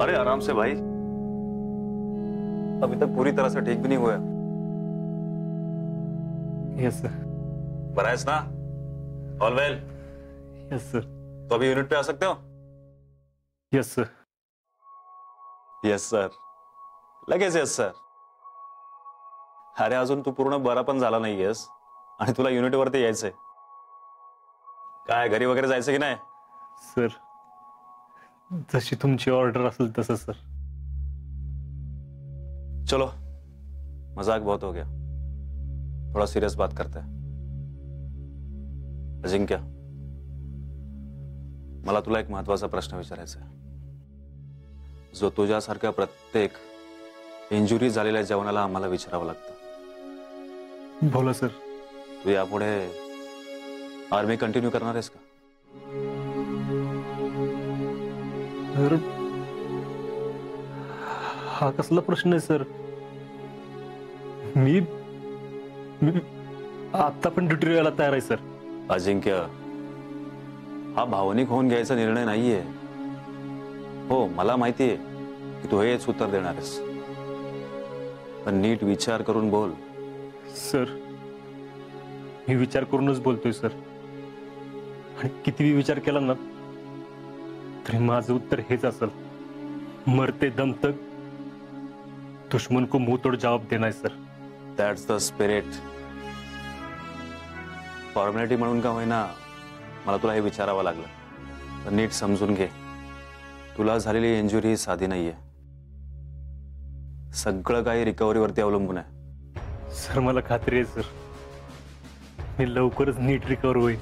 अरे आराम से भाई, अभी तक पूरी तरह से ठीक भी नहीं हुआ। Yes sir. बराइस ना? All well? Yes sir. तो अभी यूनिट पे आ सकते हो? Yes sir. यस सर, लगेच यस सर। अरे अजून तू पूर्ण बरा पण झाला नाहीयेस आणि तुला युनिट वरती यायचंय। काय घरी वगैरे जायचं की नाही? सर जशी तुमची ऑर्डर असेल तसं सर। चलो मजाक बहुत हो गया, थोड़ा सीरियस बात करते हैं। अजिंक्य, मला तुला एक महत्वाचा प्रश्न विचारायचा आहे, जो तुझ्यासारख्या प्रत्येक इंजुरी झालेल्या जवानाला आम्हाला विचारावं लागतं। बोला सर। तू यापुढे आर्मी कंटिन्यू करणार आहेस का? सर हा कसला प्रश्न आहे सर? मी आता पण ड्युटीवर यायला तयार आहे सर। अजिंक्य, हा भावनिक होऊन घ्यायचा निर्णय नाहीये। हो मला माहितीये की तू हेच उत्तर देणार आहेस, पण नीट विचार करून बोल। सर मी विचार करूनच बोलतोय सर, आणि कितीही विचार केला ना तरी माझं उत्तर हेच असेल, मरते दम तक दुश्मन को मुंह तोड़ जवाब देना है sir. That's the spirit. Formality म्हणून का होईना मला तुला हे विचारावं लागलं, पण नीट समजून घे, तुला झालेली इंजुरी साधी नाहीये, सगळं काही रिकव्हरीवरती अवलंबून आहे। सर मला खात्री आहे सर, मी लवकरच नीट रिकवर होईल,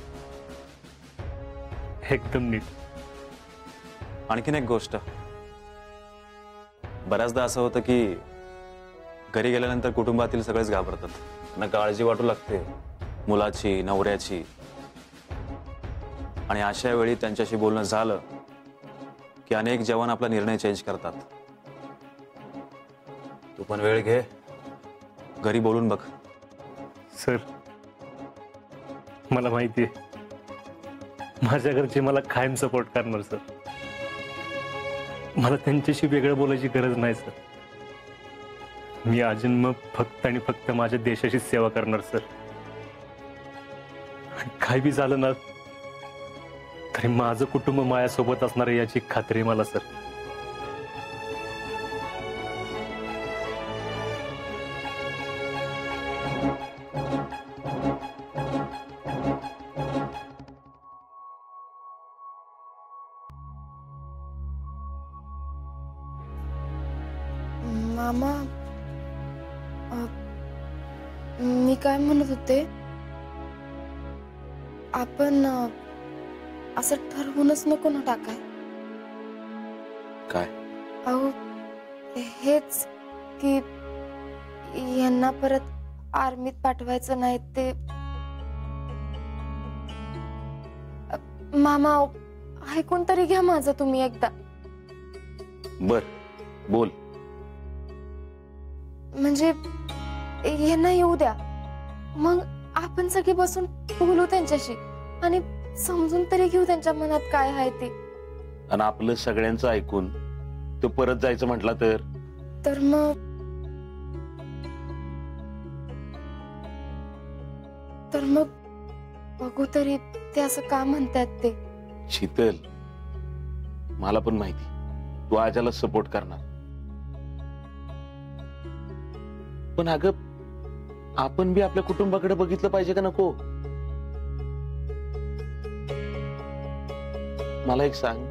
एकदम नीट। आणखीन एक गोष्ट, बऱ्याचदा असं होतं की घरी गेल्यानंतर कुटुंबातील सगळेच घाबरतात, त्यांना काळजी वाटू लागते मुलाची, नवऱ्याची, आणि अशा वेळी त्यांच्याशी बोलणं झालं की अनेक जवान आपला निर्णय चेंज करतात। तू पण वेळ घे, घरी बोलून बघ। सर मला माहिती आहे माझ्या घरचे मला कायम सपोर्ट करणार सर, मला त्यांच्याशी वेगळं बोलायची गरज नाही सर। मी आजन्म फक्त आणि फक्त माझ्या देशाची सेवा करणार सर, काही बी झालं ना तरी माझं कुटुंब माझ्यासोबत असणार आहे याची खात्री मला सर। मामा, मी काय म्हणत होते, आपण असं ठरवूनच नको ना टाकाय? काय? अहो हेच की यांना परत आर्मीत पाठवायचं नाही ते। मामा ऐकून तरी घ्या माझं तुम्ही एकदा। बर बोल। म्हणजे यांना येऊ द्या, मग आपण सगळे बसून बोलू त्यांच्याशी आणि समजून तरी घेऊ त्यांच्या मनात काय आहे ते। आणि आपलं सगळ्यांचं ऐकून तो परत जायचं म्हटला तर मग बघू तरी ते असं का म्हणतात ते। शीतल, मला पण माहिती तू आजाला सपोर्ट करणार, पण अगं आपण बी आपल्या कुटुंबाकडे बघितलं पाहिजे का नको? मला एक सांग,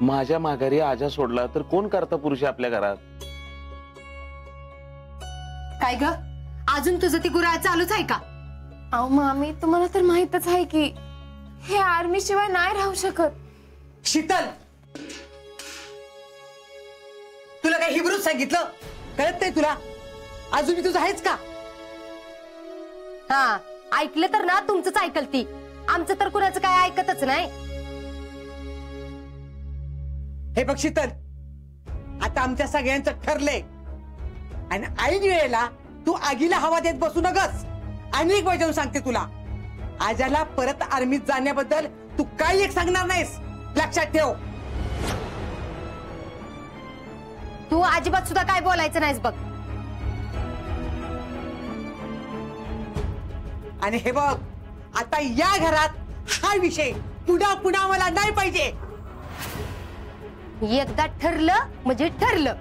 माझ्या माघारी आजा सोडला तर कोण करता पुरुष आपल्या घरात? काय ग, अजून तुझं ती गुराळ चालूच आहे का? अहो मामी, तुम्हाला तर माहितच आहे की हे आर्मी शिवाय नाही राहू शकत। शीतल, तुला काय हिब्रूत सांगितलं कळत नाही तुला? अजून तुझं आहेच का? हा ऐकलं तर ना तुमचंच ऐकल ती, आमचं तर कुणाचं काय ऐकतच नाही। हे बघ शीतल, आता आमच्या सगळ्यांचं ठरलंय आणि ऐन वेळेला तू आगीला हवा देत बसू नगस। अनेक वजन सांगते तुला, आजाला परत आर्मीत जाण्याबद्दल तू काही एक सांगणार नाहीस, लक्षात ठेव। तू अजिबात सुद्धा काय बोलायचं नाहीस बघ. आणि हे बघ, आता या घरात हा विषय पुन्हा पुन्हा मला नाही पाहिजे. एकदा ठरलं म्हणजे ठरलं.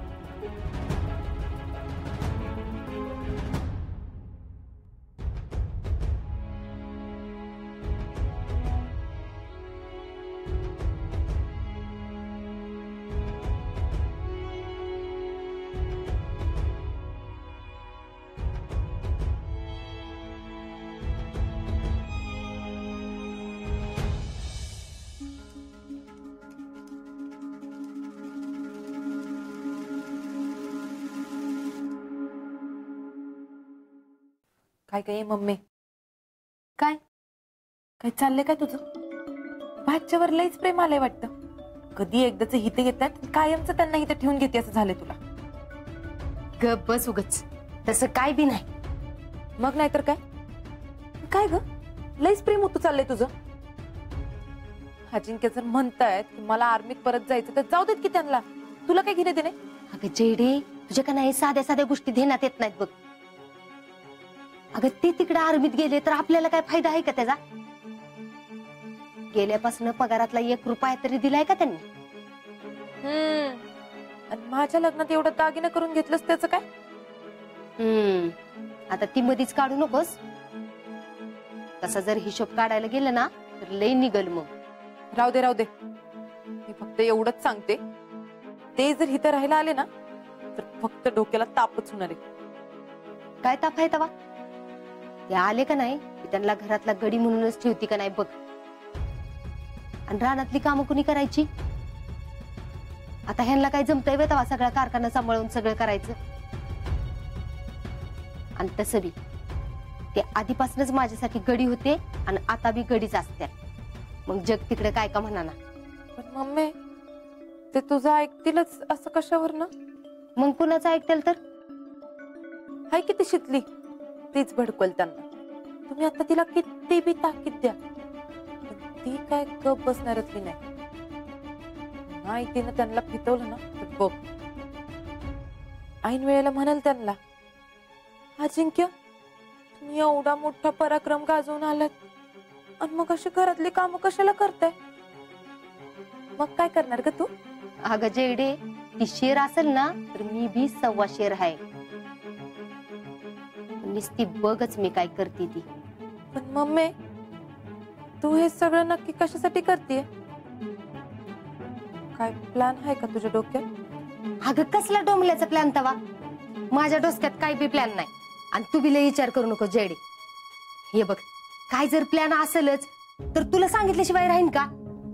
काय काय मम्मी, काय काय चाललंय काय तुझं? भाच्यावर लईच प्रेम आलंय वाटतं. कधी एकदाच हिते घेतात कायमच त्यांना इथं ठेवून घेते असं झालंय तुला. गप बस उगच, तसं काय बी नाही. मग नाहीतर काय काय ग, लईच प्रेम होतं चाललंय तुझं. अजिंक्य जर म्हणतायत की मला आर्मीत परत जायचं तर जाऊ देत की त्यांना, तुला काय घेणे देणे? अगं जेडे, तुझ्या का नाही साध्या साध्या गोष्टी ध्यानात येत नाहीत बघ. अगं ते तिकडे आर्मीत गेले तर आपल्याला काय फायदा आहे का त्याचा? गेल्यापासून पगारातला 1 रुपया तरी दिलाय का त्यांनी? आणि माझ्या लग्नात एवढं दागिने करून घेतलंस त्याचं काय? आता ती मधीच काढू नकोस. तसा जर हिशोब काढायला गेलं ना तर लई निघल मग. राहू दे राहू दे, मी फक्त एवढंच सांगते, ते जर इथं राहायला आले ना तर फक्त डोक्याला तापच होणार आहे. काय ताप आहे तवा? ते आले का नाही त्यांना घरातला गडी म्हणूनच ठेवती का नाही बघ. आणि रानातली कामं कुणी करायची? आता ह्यांना काय जमतंय बे तवा सगळा कारखाना सांभाळून सगळं करायचं? आणि तसं बी ते आधीपासूनच माझ्यासाठी गडी होते आणि आता बी गडीच असत्या. मग जग तिकडे काय का म्हणा ना. पण मम्मी, ते तुझं ऐकतीलच असं कशावर ना? मग कुणाचं ऐकतील तर? हाय किती शिकली तीच भडकल त्यांना. तुम्ही आता तिला किती बी ताकीद द्या, ती काय गप बसणारच बी नाही. नाही तिनं त्यांना फितवलं ना तर बघ, ऐन वेळेला म्हणाल त्यांना, अजिंक्य तुम्ही एवढा मोठा पराक्रम गाजवून आलात आणि मग अशी घरातली कामं कशाला करताय? मग काय करणार ग तू? अगं जेडे, ती शेर असेल ना तर मी बी 1.25 शेर आहे. नुसती बघच मी काय करते ती. पण मम्मी, तू हे सगळं नक्की कशासाठी करते? काय प्लॅन आहे का तुझ्या डोक्यात? अगं कसला डोंबल्याचा प्लॅन तवा? माझ्या डोसक्यात काय बी प्लॅन नाही. आणि तू बी लय विचार करू नको जेडे. हे बघ, काय जर प्लॅन असेलच तर तुला सांगितल्याशिवाय राहीन का?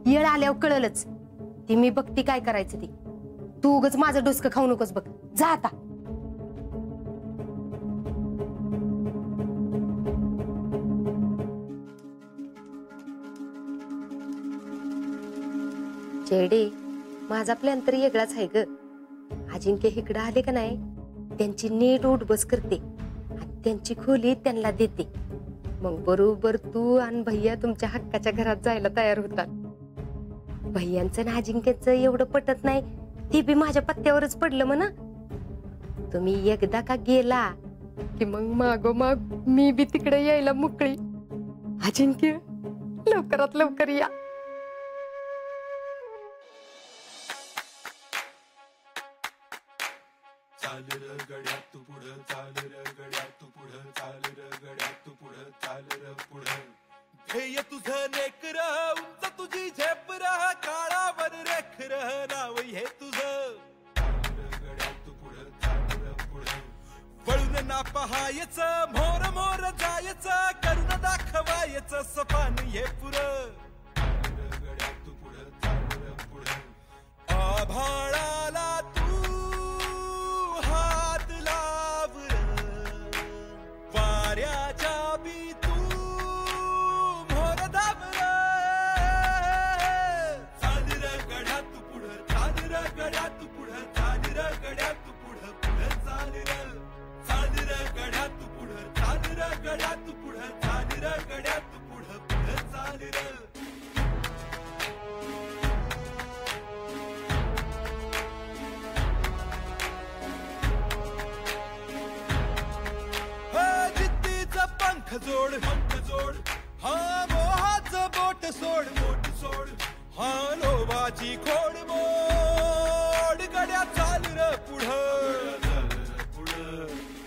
येळ आल्यावर कळलंच. ती मी बघती काय करायचं ती. तू उगच माझं डोसकं खाऊ नकोस बघ. जा आता. जेडे, माझा प्लॅन तरी वेगळाच आहे ग. अजिंक्य इकडे आले का नाही त्यांची नीट उठबस करते आणि त्यांची खोली त्यांना देते. मग बरोबर तू आणि भैया तुमच्या हक्काच्या घरात जायला तयार होतात. भैयांचं आणि अजिंक्यचं एवढं पटत नाही, ते बी माझ्या पत्त्यावरच पडलं म्हणा. तुम्ही एकदा का गेला की मग मागोमाग मी बी तिकडे यायला मोकळी. अजिंक्य, लवकरात लवकर या. चाल र गड्या तू पुढं, चाल र गड्या तू पुढं, चाल र गड्या तू पुढं, चाल र पुढं. ध्येय तुझं नेकर, उंच तुझी झेप र, काळावर रेख र, नाव हे तुझं. चाल र गड्या तू पुढं, चाल र पुढं. वळून ना पहायचं, मोर मोर जायचं, करून दाखवायचं, सपान हे पुरं. चाल र गड्या तू पुढं, चाल र पुढं. आभाळाला हात लाव र, वाऱ्याच्या बी तू मोर दाब र. चाल र गड्या तू पुढं, चाल र गड्या तू पुढं, चाल र गड्या तू पुढं, पुढं चाल र. चाल र गड्या तू पुढं, चाल र गड्या तू पुढं, चाल र गड्या तू पुढं, पुढं चाल र. सोड मोठ सोड हा लोभाची खोड मोड गड्या चाल र पुढं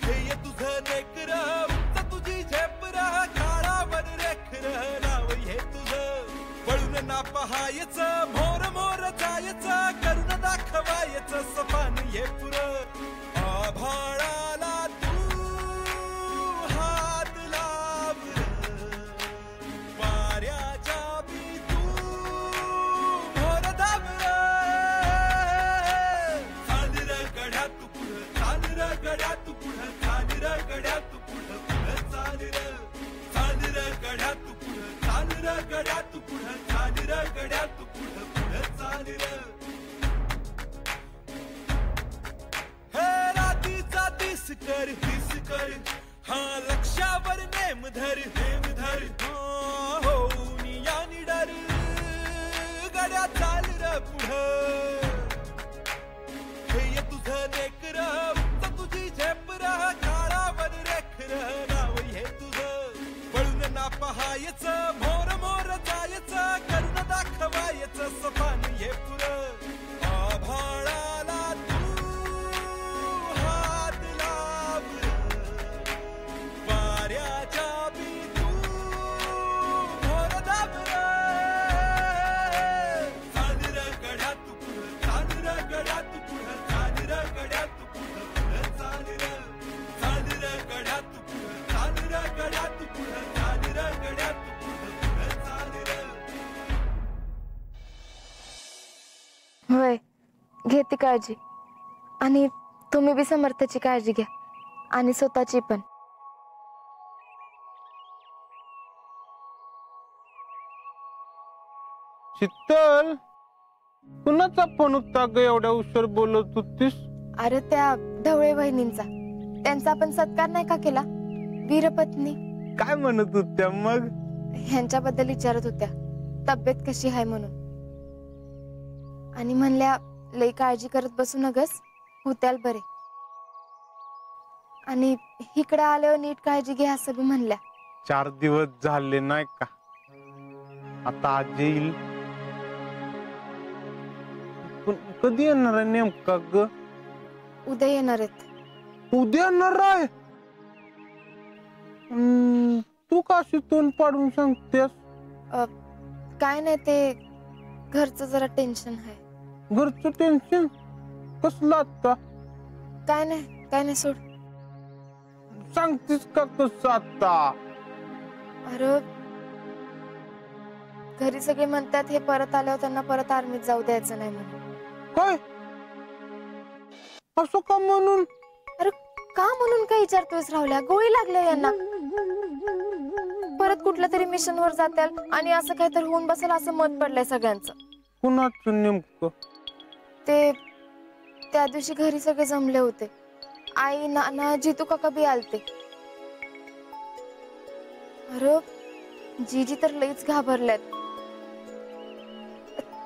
हे ये तुझं नेकर उंच तुझी झेपर काळावर रेखर नाव हे तुझं वळून ना पहायचं मोर मोर जायचं करून दाखवायचं सपान हे पुर आभाळाला तू हात लाव वाऱ्याच्या बी तू मोर दाब चाल र गड्या तू पुढं चाल र गड्या तू पुढं चाल र गड्या तू पुढं पुढं चाल र गड्या तू पुढं चाल र गड्या तू पुढं चाल र गड्या तू पुढं पुढं चाल हे रातीचा दिस कर हिस कर हा लक्षावर नेम धर होऊन या निडर गड्या चाल र पुढं हे ये तुझं नेकर उंच तुझी झेपर काळावर रेखर नाव हे तुझं वळून ना पहायचं मोर मोर जायचं करून दाखवायचं सपान हे पुर आभाळाला तू हात लाव वाऱ्याच्या बी तू मोर दाब चाल र गड्या तू पुढं चाल र गड्या तू पुढं चाल र गड्या तू पुढं पुढं चाल र गड्या तू पुढं चाल र गड्या तू पुढं चाल र गड्या तू पुढं पुढं चाल होय घेते काळजी आणि तुम्ही बी समर्थाची काळजी घ्या आणि स्वतःची पण. शीतल कुणाचा फोन होता ग एवढ्या उशीर बोलत होतीस? अरे त्या ढवळे वहिनींचा, त्यांचा आपण सत्कार नाही का केला वीरपत्नी? काय म्हणत होत्या मग? ह्यांच्याबद्दल विचारत होत्या तब्येत कशी आहे म्हणून, आणि म्हणल्या लई काळजी करत बसू नगस, होत्याल बरे, आणि इकडे आल्यावर नीट काळजी घे असं बी म्हणल्या. 4 दिवस झाले नाही का, आता आज येईल. पण कधी येणार आहे नेमका ग? उद्या येणार आहेत. उद्या येणार आहे? तू काशी तोंड पाडून सांगतेस? काय नाही, ते घरचं जरा टेन्शन आहे. घरचं टेन्शन कसलं आता? काय नाही सोड. सांगतेस का कसं आता? अरे घरी सगळे म्हणतात हे परत आल्यावर त्यांना परत आर्मीत जाऊ द्यायचं नाही म्हणून. काय असं का म्हणून? अरे का म्हणून काय विचारतोयस राहुल्या? गोळी लागल्या यांना, परत कुठल्या तरी मिशन वर जातील आणि असं काहीतरी होऊन बसेल असं मत पडलंय सगळ्यांचं. कुणाचं नेमकं? ते त्या दिवशी घरी सगळे जमले होते, आई नाना जितू काका बी आलते. अरे जीजी तर लईच घाबरल्यात.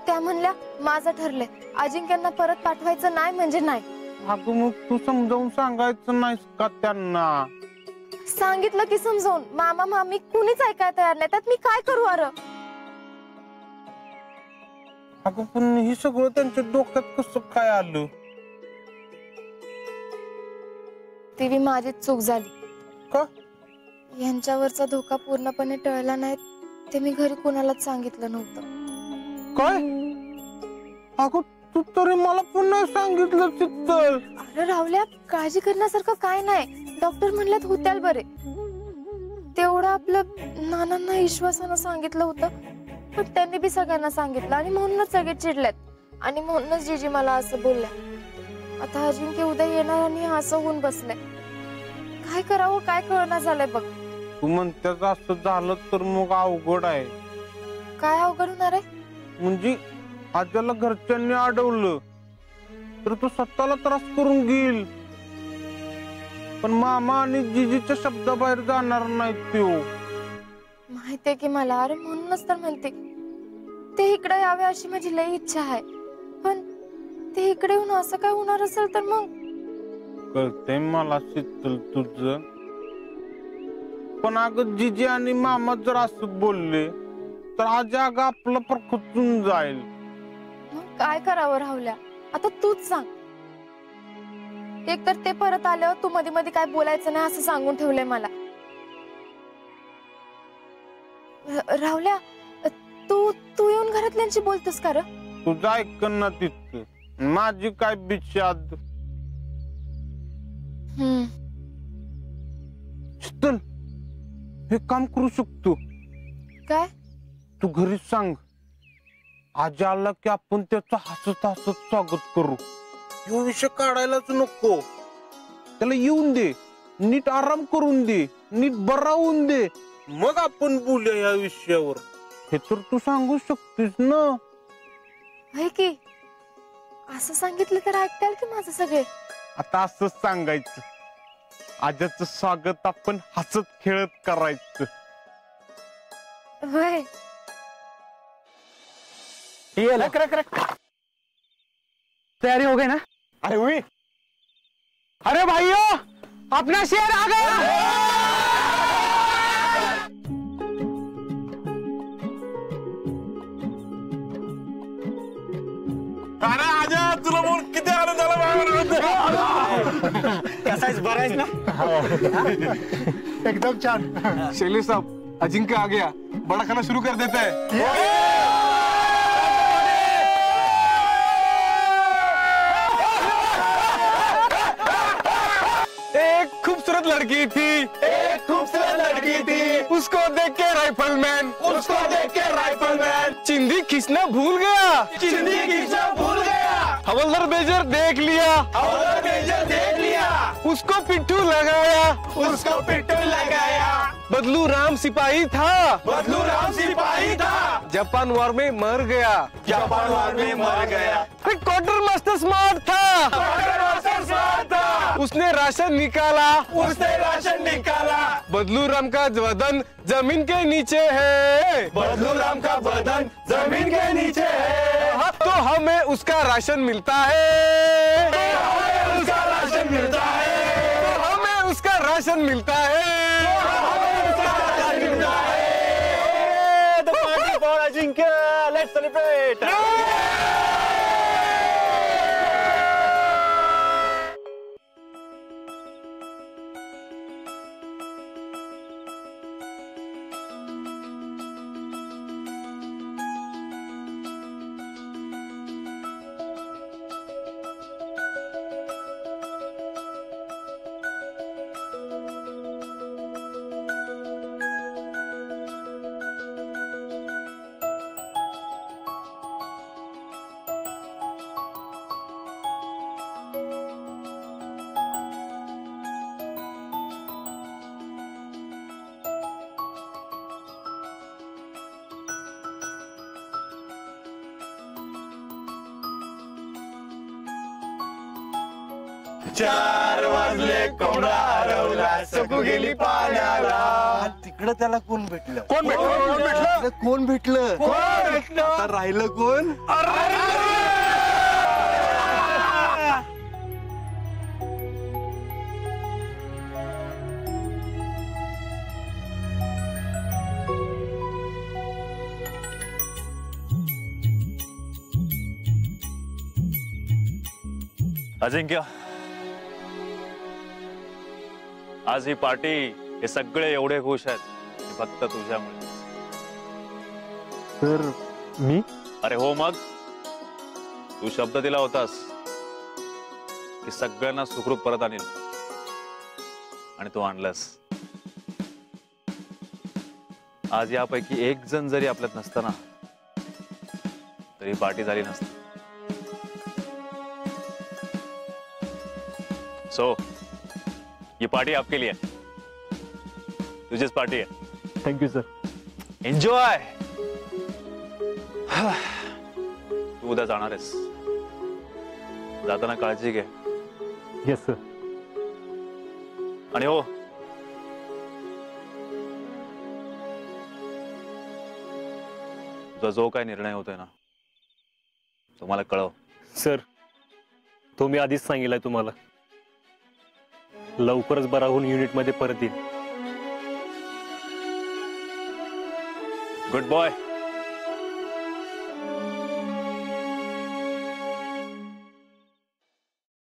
त्या म्हणल्या माझं ठरलंय, अजिंक्यांना परत पाठवायचं नाही म्हणजे नाही. अगं मग तू समजावून सांगायचं नाहीस का त्यांना? सांगितलं की समजावून, मामा मामी कुणीच ऐकायला तयार नाही, त्यात मी काय करू? अरे अगं पण हे सगळं त्यांच्या डोक्यात कसं काय आलं? ती बी माझीच चूक झाली. का? यांच्यावरचा धोका पूर्णपणे टळला नाही ते मी घरी कुणालाच सांगितलं नव्हतं. काय? अगं तू तरी मला पुन्हा सांगितलं शीतल. अरे राहुल्या, काळजी करण्यासारखं काय नाही, डॉक्टर म्हणल्यात होत्याल बरे. तेवढं आपलं नानांना विश्वासानं सांगितलं होतं, पण त्यांनी बी सगळ्यांना सांगितलं आणि म्हणूनच सगळे चिडल्यात, आणि म्हणूनच जीजी मला असं बोलल्या. आता अजिंक्य उद्या येणार आणि असं होऊन बसलंय. काय करावं काय कळना झालंय बघ. तू म्हणतेस असं झालं तर मग अवघड आहे. काय अवघड होणार आहे? म्हणजे आज्याला घरच्यांनी अडवलं तर तू स्वतःला त्रास करून घेईल, पण मामा आणि जीजीच्या शब्दाबाहेर जाणार नाही. तो माहितीये की मला, अरे म्हणूनच तर म्हणते ते इकडे यावे अशी माझी लई इच्छा आहे, पण ते इकडे येऊन असं काय होणार असेल तर मग. कळतंय मला शीतल तुझं, पण अगं जीजी आणि मामा जर असं बोलले तर आज अगं आपलं प्रखचून जाईल. मग काय करावं राहुल्या, आता तूच सांग. एक तर ते परत आल्यावर तू मध्ये मध्ये काय बोलायचं नाही असं सांगून ठेवलंय मला. राहुल्या, तू तू येऊन घरातल्यांशी बोलतोस का र? तुझं ऐकन ना तितके, माझी काय बिचाद. चल हे काम करू शकतो. काय? तू घरी सांग, आज आला की आपण त्याचं हसत हसत स्वागत करू. यो विषय काढायलाच नको. त्याला येऊन दे, नीट आराम करून दे, नीट बरा होऊन दे, मग आपण बोलूया या विषयावर. हे तर तू सांगू शकतेस ना. आहे की, असं सांगितलं तर ऐकताल की माझं सगळे. आता असंच सांगायचं, आजचं स्वागत आपण हसत खेळत करायचं. होय. तैयारी हो गई ना? अरे हुई. अरे भाइयों, अपना शेर आ गया. अरे आजा, तुला बोल किती आनंद झाला. कैसा इस बड़ा है ना? एकदम छान. शैलेश साहब, अजिंक्य आ गया. बड़ा खाना शुरू कर देते हैं. एक खूबसूरत लड़की थी, उसको देख के राइफलमैन, चिंदी खींचना भूल गया, हवलदार मेजर देख लिया, उसको पिट्ठू लगाया, बदलू राम सिपाही था, जापान वॉर में मर गया, क्वार्टर मास्टर स्मार्ट था, उसने राशन निकाला, बदलू राम का बदन जमीन के नीचे है, तो हमें उसका राशन मिलता है, The party for Ajinkya. Let's celebrate. चार वाजले, कोंबडा हरवला, सकू गेली पाण्याला. तिकडं त्याला कोण भेटलं? कोण भेटलं? आता राहिलं कोण? अजिंक्य, आज ही पार्टी, हे सगळे एवढे खुश आहेत हे फक्त तुझ्यामुळे. तर मी? अरे हो, मग तू शब्द दिला होतास की सगळ्यांना सुखरूप परत आणील, आणि तू आणलंस. आज यापैकी एक जण जरी आपल्यात नसताना तरी पार्टी झाली नसती. सो ये पार्टी आपके लिए, तुझीच पार्टी है. Thank you sir. एन्जॉय. तू उद्या जाणार आहेस, जाताना काळजी घे. Yes sir. आणि हो, तुझा जो काय निर्णय होतोय ना, तो मला कळव. सर, तो मी आधीच सांगितलाय तुम्हाला. लवकरच बरा होऊन युनिट मध्ये परत येईल. Good boy.